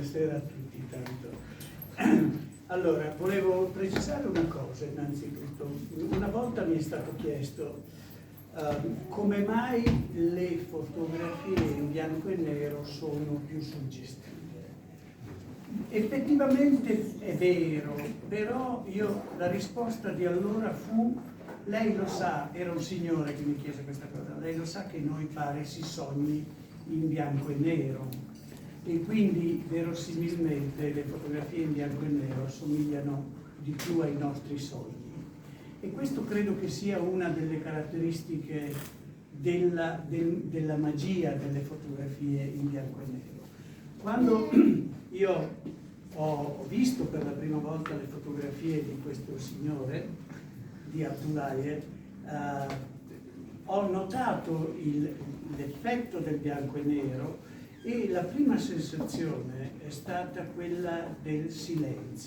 buonasera a tutti intanto. Allora, volevo precisare una cosa innanzitutto. Una volta mi è stato chiesto come mai le fotografie in bianco e nero sono più suggestive. Effettivamente è vero, però la risposta di allora fu: lei lo sa, era un signore che mi chiese questa cosa, lei lo sa che noi pare si sogni in bianco e nero, e quindi verosimilmente le fotografie in bianco e nero assomigliano di più ai nostri sogni. E questo credo che sia una delle caratteristiche della magia delle fotografie in bianco e nero. Quando io ho visto per la prima volta le fotografie di questo signore, di Abdoulaye, ho notato l'effetto del bianco e nero, e la prima sensazione è stata quella del silenzio.